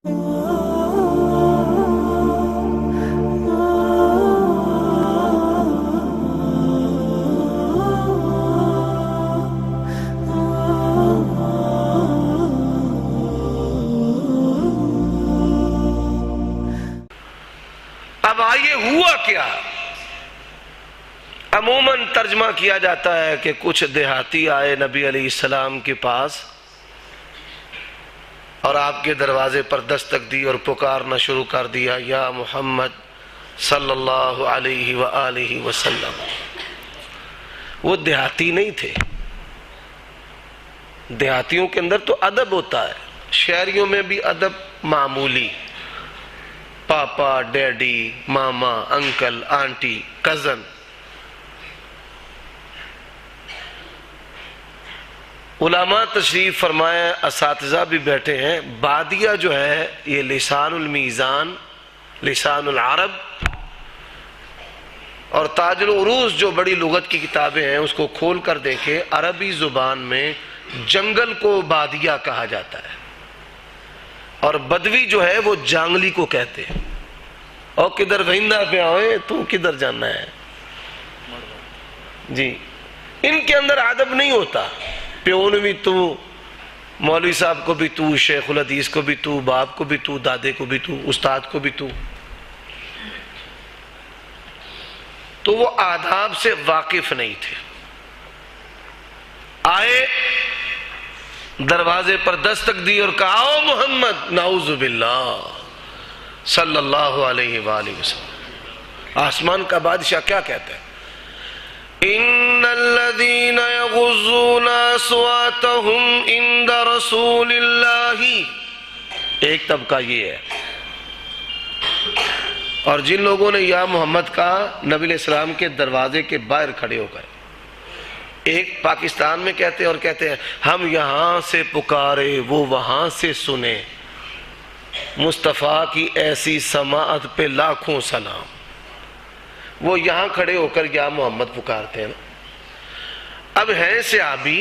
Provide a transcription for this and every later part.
اب آئیے ہوا کیا؟ عموماً ترجمہ کیا جاتا ہے کہ کچھ دیہاتی آئے نبی علیہ السلام کے پاس اور آپ کے دروازے پر دستک دی اور پکارنا شروع کر دیا، یا محمد صلی اللہ علیہ وآلہ وسلم۔ وہ دیہاتی نہیں تھے، دیہاتیوں کے اندر تو ادب ہوتا ہے، شہریوں میں بھی ادب معمولی، پاپا، ڈیڈی، ماما، انکل، آنٹی، کزن۔ علماء تشریف فرمائے، اساتذہ بھی بیٹھے ہیں۔ بادیہ جو ہے یہ لسان المیزان، لسان العرب اور تاج العروض جو بڑی لغت کی کتابیں ہیں اس کو کھول کر دیکھے، عربی زبان میں جنگل کو بادیہ کہا جاتا ہے، اور بدوی جو ہے وہ جانگلی کو کہتے ہیں۔ اور کدھر وہندہ پہ آئے تو کدھر جانا ہے جی، ان کے اندر ادب نہیں ہوتا۔ پیون بھی تو، مولوی صاحب کو بھی تو، شیخ الحدیث کو بھی تو، باپ کو بھی تو، دادے کو بھی تو، استاد کو بھی تو۔ تو وہ آداب سے واقف نہیں تھے۔ آئے، دروازے پر دستک دی اور کہا، آؤ محمد، نعوذ باللہ صلی اللہ علیہ وآلہ وسلم۔ آسمان کا بادشاہ کیا کہتا ہے؟ ان الذين يغضون اصواتهم عند رسول اللہ، ایک طبقہ یہ ہے، اور جن لوگوں نے یا محمد کہا نبی علیہ السلام کے دروازے کے باہر کھڑے ہو گئے، ایک پاکستان میں کہتے اور کہتے ہیں ہم یہاں سے پکارے وہ وہاں سے سنے، مصطفیٰ کی ایسی سماعت پہ لاکھوں سلام۔ وہ یہاں کھڑے ہو کر یا محمد پکارتے ہیں۔ اب ہیں صحابی،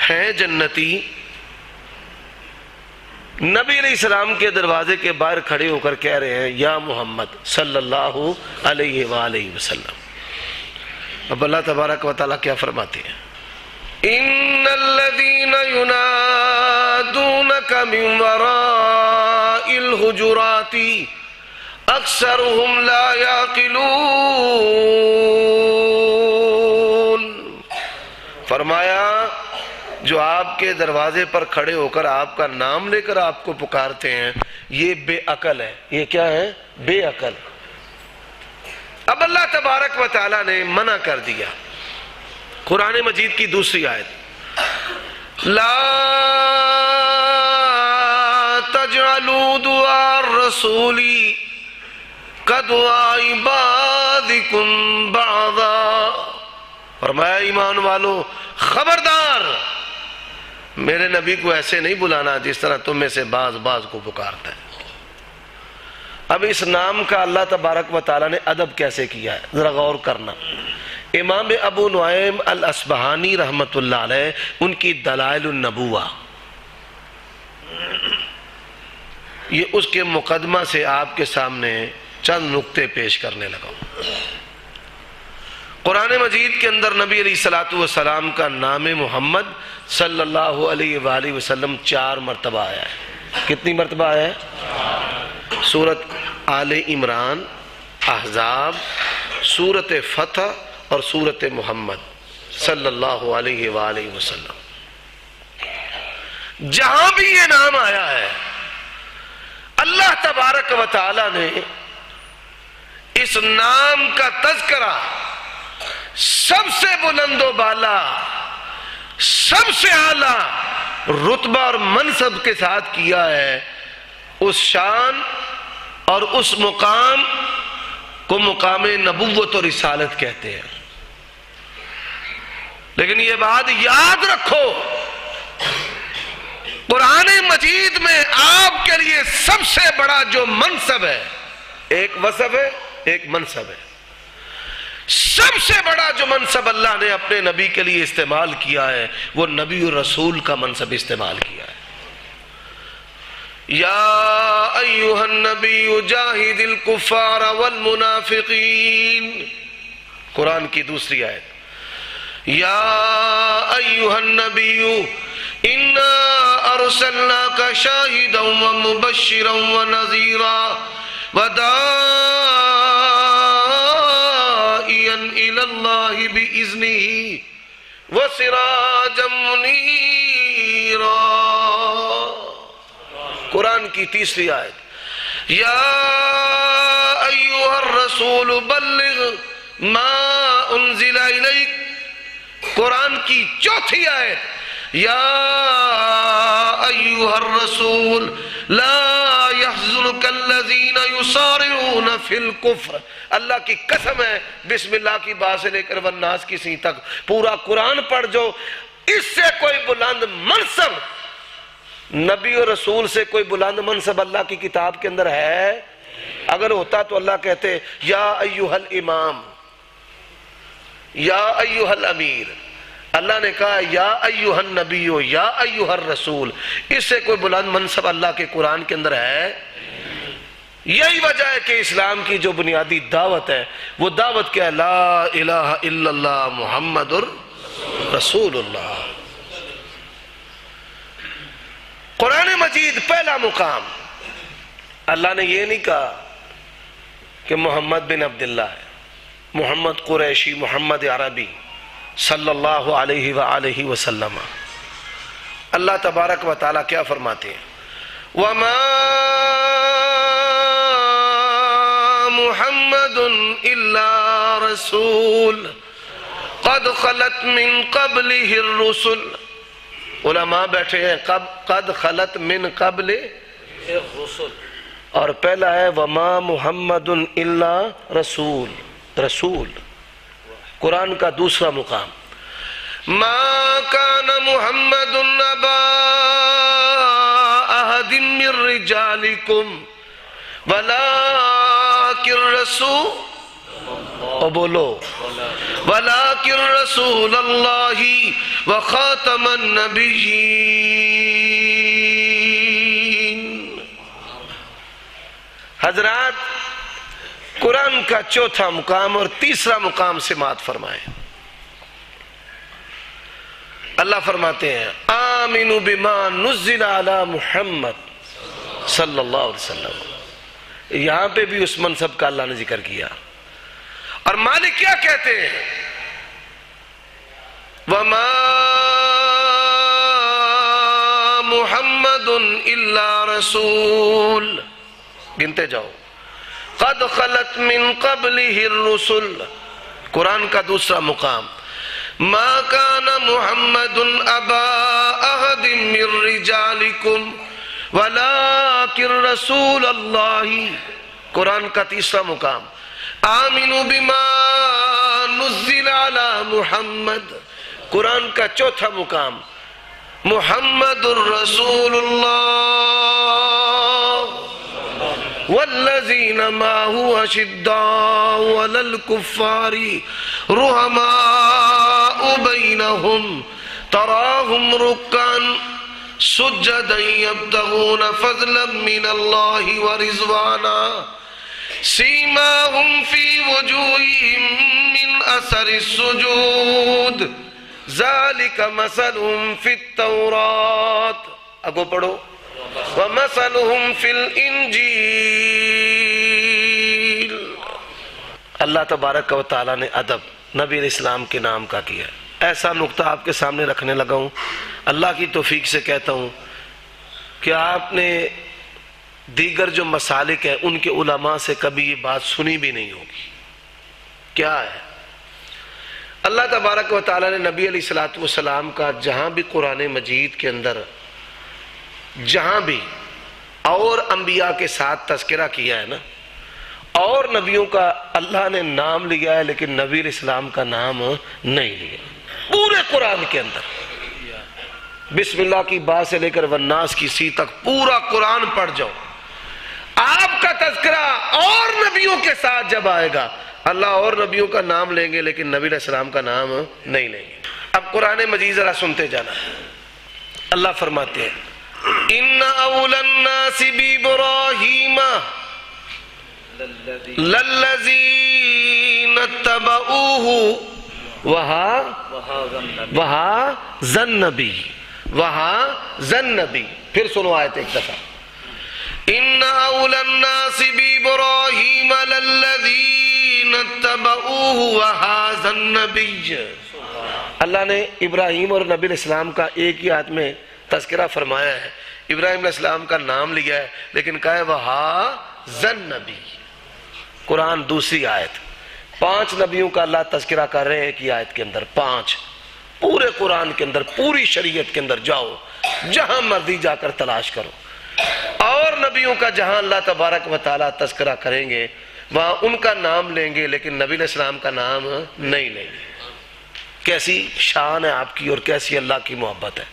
ہیں جنتی، نبی علیہ السلام کے دروازے کے باہر کھڑے ہو کر کہہ رہے ہیں یا محمد صلی اللہ علیہ وآلہ وسلم۔ اب اللہ تبارک و تعالیٰ کیا فرماتے ہیں؟ ان الذین ینادونک من وراء الحجرات اکثرهم لا یعقلون۔ فرمایا جو آپ کے دروازے پر کھڑے ہو کر آپ کا نام لے کر آپ کو پکارتے ہیں یہ بے عقل ہے۔ یہ کیا ہے؟ بے عقل۔ اب اللہ تبارک و تعالیٰ نے منع کر دیا، قرآن مجید کی دوسری آیت، لا تجعلوا دعاء الرسول کدعاء بعضکم بعضا۔ فرمایا ایمان والو خبردار، میرے نبی کو ایسے نہیں بلانا جس طرح تم میں سے بعض بعض کو پکارتا ہے۔ اب اس نام کا اللہ تبارک و تعالیٰ نے ادب کیسے کیا ہے ذرا غور کرنا۔ امام ابو نعیم الاصبہانی رحمت اللہ علیہ، ان کی دلائل النبوہ، یہ اس کے مقدمہ سے آپ کے سامنے چند نقطے پیش کرنے لگا۔ قرآن مجید کے اندر نبی علیہ السلام کا نام محمد صلی اللہ علیہ وآلہ وسلم 4 مرتبہ آیا ہے۔ کتنی مرتبہ آیا ہے؟ سورت آل عمران، احزاب، سورت فتح اور سورت محمد صلی اللہ علیہ وآلہ وسلم۔ جہاں بھی یہ نام آیا ہے اللہ تبارک و تعالی نے اس نام کا تذکرہ سب سے بلند و بالا، سب سے اعلیٰ رتبہ اور منصب کے ساتھ کیا ہے۔ اس شان اور اس مقام کو مقام نبوت اور رسالت کہتے ہیں۔ لیکن یہ بات یاد رکھو، قرآن مجید میں آپ کے لیے سب سے بڑا جو منصب ہے، ایک وصف ہے ایک منصب ہے، سب سے بڑا جو منصب اللہ نے اپنے نبی کے لیے استعمال کیا ہے وہ نبی اور رسول کا منصب استعمال کیا ہے۔ یا ایھا النبی جاہد الکفار والمنافقین، قرآن کی دوسری آیت، یا ایھا النبی انا ارسلناک شاہدا ومبشرا ونذیرا وداعیا الی اللہ بإذنہ وسراجا منیرا۔ قرآن کی تیسری آیت، یا ایھا الرسول بلغ ما انزل الیک۔ قرآن کی چوتھی آیت، یا ایھا الرسول لا يحزنك الذين يسارعون في الكفر۔ اللہ کی قسم ہے، بسم اللہ کی با سے لے کر والناس کی سی تک پورا قرآن پڑھ جو، اس سے کوئی بلند منصب، نبی اور رسول سے کوئی بلند منصب اللہ کی کتاب کے اندر ہے؟ اگر ہوتا تو اللہ کہتے یا ایھا الامام، یا ایھا الامیر۔ اللہ نے کہا یا ایھا النبی یا ایھا الرسول، اس سے کوئی بلند منصب اللہ کے قرآن کے اندر ہے؟ یہی وجہ ہے کہ اسلام کی جو بنیادی دعوت ہے وہ دعوت کیا ہے؟ لا الہ الا اللہ محمد رسول اللہ۔ قرآن مجید پہلا مقام، اللہ نے یہ نہیں کہا کہ محمد بن عبداللہ ہے، محمد قریشی، محمد عربی صلی اللہ علیہ وآلہ وسلم۔ اللہ تبارک و تعالیٰ کیا فرماتے ہیں؟ وَمَا مُحَمَّدٌ إِلَّا رَسُولٌ قَدْ خَلَتْ مِن قَبْلِهِ الرُّسُلُ۔ علماء بیٹھے ہیں، قد خلت من قبل الرسل، اور پہلا ہے وَمَا مُحَمَّدٌ إِلَّا رَسُولٌ، رسول۔ قرآن کا دوسرا مقام، ما كان محمد ابا احد من رجالكم ولكن رسول، اور بولو ولكن رسول اللہ وخاتم النبیین۔ حضرات، قرآن کا چوتھا مقام اور تیسرا مقام سماعت فرمائیں۔ اللہ فرماتے ہیں آمنوا بما نزل علی محمد صلی اللہ علیہ وسلم۔ یہاں پہ بھی اس منصب کا اللہ نے ذکر کیا، اور مالک کیا کہتے ہیں؟ وما محمد الا رسول، گنتے جاؤ، قد خلت من قبلہ الرسل۔ قرآن کا دوسرا مقام، ما كان محمد ابا احد من رجالکم ولكن رسول اللہ۔ قرآن کا تیسرا مقام، آمنوا بما نزل علی محمد۔ قرآن کا چوتھا مقام، محمد الرسول اللہ والذین معه اشداء علی الکفار رحماء بینہم تراہم رکعا سجدا یبتغون فضلا من اللہ ورضوانا سیماہم فی وجوہہم من اثر السجود ذالک مثلہم فی التوراۃ۔ اگو پڑھو، وَمَثَلُهُمْ فِي الْإِنْجِيلِ۔ اللہ تبارک و تعالیٰ نے ادب نبی علیہ السلام کے نام کا کیا۔ ایسا نقطہ آپ کے سامنے رکھنے لگا ہوں، اللہ کی توفیق سے کہتا ہوں کہ آپ نے دیگر جو مسالک ہیں ان کے علماء سے کبھی یہ بات سنی بھی نہیں ہوگی۔ کیا ہے؟ اللہ تبارک و تعالیٰ نے نبی علیہ السلام کا جہاں بھی قرآن مجید کے اندر جہاں بھی اور انبیاء کے ساتھ تذکرہ کیا ہے نا، اور نبیوں کا اللہ نے نام لیا ہے لیکن نبی علیہ السلام کا نام نہیں لیا۔ پورے قرآن کے اندر بسم اللہ کی با سے لے کر والناس کی سی تک پورا قرآن پڑھ جاؤ، آپ کا تذکرہ اور نبیوں کے ساتھ جب آئے گا اللہ اور نبیوں کا نام لیں گے لیکن نبی علیہ السلام کا نام نہیں لیں گے۔ اب قرآن مجید ذرا سنتے جانا۔ اللہ فرماتے ہیں ان اول الناس بابراہیم للذین اتبعوہ وہاں ذنبی پھر سنو آیت ایک دفعہ ان اول الناس بابراہیم للذین اتبعوہ وہذا النبی. اللہ نے ابراہیم اور نبی علیہ السلام کا ایک ہی آیت میں تذکرہ فرمایا ہے. ابراہیم علیہ السلام کا نام لیا ہے لیکن کہا ہے وہذا النبی. قرآن دوسری آیت 5 نبیوں کا اللہ تذکرہ کر رہے ہیں ایک ہی آیت کے اندر. 5 پورے قرآن کے اندر پوری شریعت کے اندر جاؤ جہاں مرضی جا کر تلاش کرو اور نبیوں کا جہاں اللہ تبارک و تعالیٰ تذکرہ کریں گے وہاں ان کا نام لیں گے لیکن نبی علیہ السلام کا نام نہیں لیں گے. کیسی شان ہے آپ کی اور کیسی اللہ کی محبت ہے.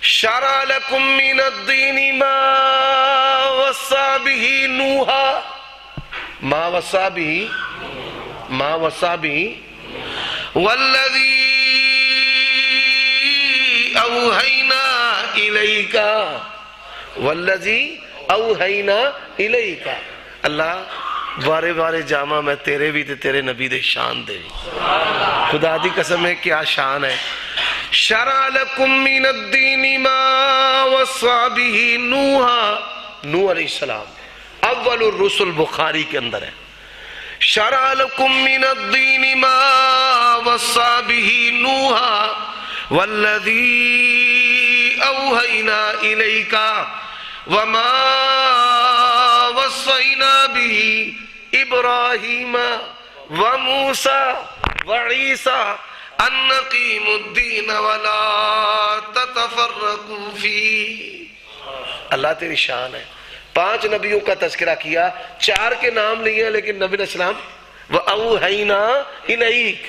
شرع لکم من الدین ما وصى به نوحا ما وصى به والذی اوحینا الیک. اللہ بارے بارے جامع میں تیرے بھی تے تیرے نبی دے شان دے. خدا دی قسم ہے کیا شان ہے. شرع لکم من الدین ما وصى به نوحا نوح علیہ السلام اول الرسل بخاری کے اندر ہے. شرع لکم من الدین ما وصى به نوحا والذی اوحینا الیک وما وصینا به ابراہیم وموسیٰ وعیسیٰ ان اقیموا الدین ولا تتفرقوا فیہ. اللہ تیری شان ہے. 5 نبیوں کا تذکرہ کیا 4 کے نام لیے لیکن نبی علیہ السلام وَأَوْحَيْنَا إِلَيْكَ.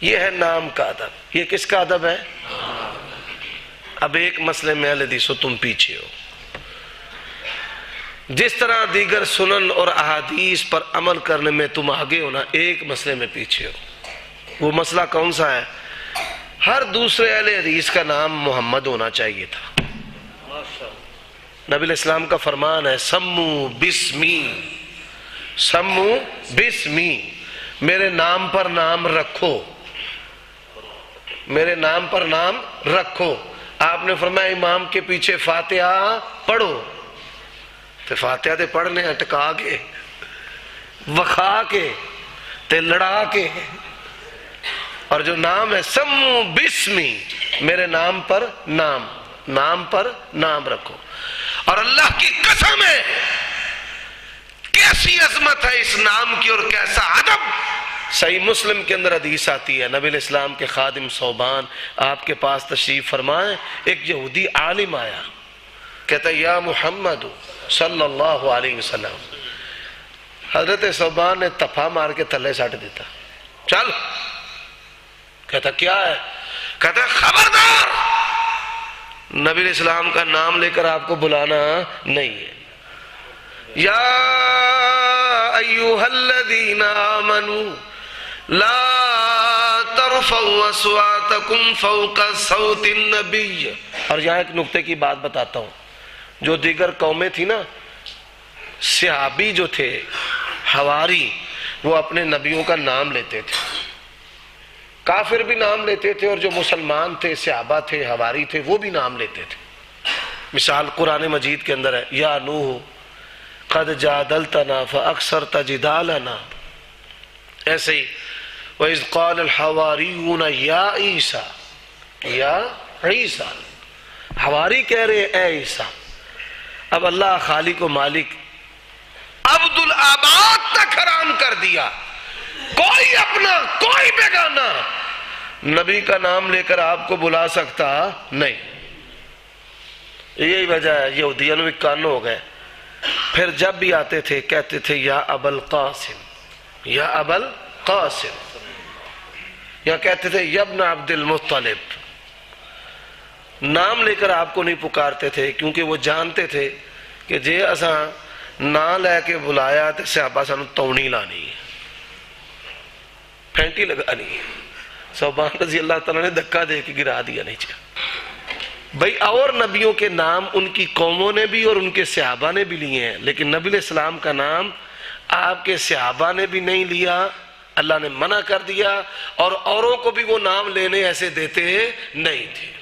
یہ ہے نام کا ادب. یہ کس کا ادب ہے؟ اب ایک مسئلے میں اہل حدیث ہو تم پیچھے ہو. جس طرح دیگر سنن اور احادیث پر عمل کرنے میں تم آگے ہونا ایک مسئلے میں پیچھے ہو. وہ مسئلہ کون سا ہے؟ ہر دوسرے اہل حدیث کا نام محمد ہونا چاہیے تھا. نبی علیہ السلام کا فرمان ہے سمو بسمی میرے نام پر نام رکھو. میرے نام پر نام رکھو. آپ نے فرمایا امام کے پیچھے فاتحہ پڑھو تو فاتحہ تے پڑھنے اٹکا کے وکھا کے تے لڑا کے. اور جو نام ہے سمو بسمی میرے نام پر نام رکھو. اور اللہ کی قسم ہے کیسی عظمت ہے اس نام کی اور کیسا ادب. صحیح مسلم کے اندر حدیث آتی ہے نبی علیہ السلام کے خادم صوبان آپ کے پاس تشریف فرمائیں. ایک یہودی عالم آیا کہتا ہے یا محمد صلی اللہ علیہ وسلم. حضرت صوبان نے تپا مار کے تھلے ساٹ دیتا. چل. کہتا کیا ہے؟ کہتا ہے خبردار نبی علیہ السلام کا نام لے کر آپ کو بلانا نہیں ہے. یا ایھا الذین آمنوا لا ترفعوا اصواتکم فوق صوت النبی. اور یہاں ایک نکتے کی بات بتاتا ہوں. جو دیگر قومیں تھی نا صحابی جو تھے حواری وہ اپنے نبیوں کا نام لیتے تھے. کافر بھی نام لیتے تھے اور جو مسلمان تھے صحابہ تھے حواری تھے وہ بھی نام لیتے تھے. مثال قرآن مجید کے اندر ہے یا نوح قد جادلتنا فاکثرت جدالنا. ایسے ہی وَإِذْ قَالَ الْحَوَارِيُّونَ يَا عِيسَى یا عیسیٰ. حواری کہہ رہے اے عیسیٰ. اب اللہ خالق و مالک عبد العباد تک حرام کر دیا. کوئی اپنا کوئی بیگانہ نبی کا نام لے کر آپ کو بلا سکتا نہیں. یہی وجہ ہے یہودیوں بھی کان ہو گئے. پھر جب بھی آتے تھے کہتے تھے یا ابا القاسم یا ابا القاسم یا کہتے تھے یا ابن عبد المطلب. نام لے کر آپ کو نہیں پکارتے تھے کیونکہ وہ جانتے تھے کہ جے اساں نہ لے کے بلایا تو صحابہ سانو تونی لانی ہے پھینٹی لگانی ہے. صوبان رضی اللہ تعالیٰ نے دھکا دے کے گرا دیا نیچے. بھئی اور نبیوں کے نام ان کی قوموں نے بھی اور ان کے صحابہ نے بھی لیے ہیں، لیکن نبی علیہ السلام کا نام آپ کے صحابہ نے بھی نہیں لیا، اللہ نے منع کر دیا، اور اوروں کو بھی وہ نام لینے ایسے دیتے نہیں تھے۔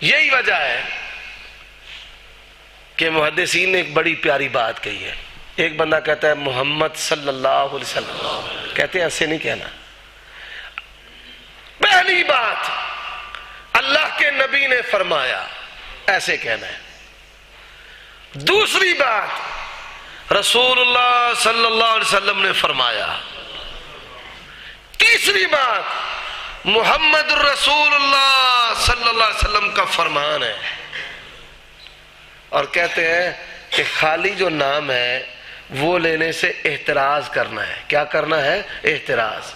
یہی وجہ ہے کہ محدثین نے ایک بڑی پیاری بات کہی ہے۔ ایک بندہ کہتا ہے محمد صلی اللہ علیہ وسلم، کہتے ہیں ایسے نہیں کہنا۔ پہلی بات اللہ کے نبی نے فرمایا، ایسے کہنا ہے۔ دوسری بات رسول اللہ صلی اللہ علیہ وسلم نے فرمایا۔ تیسری بات محمد الرسول اللہ صلی اللہ علیہ وسلم کا فرمان ہے۔ اور کہتے ہیں کہ خالی جو نام ہے وہ لینے سے احتراز کرنا ہے۔ کیا کرنا ہے؟ احتراز۔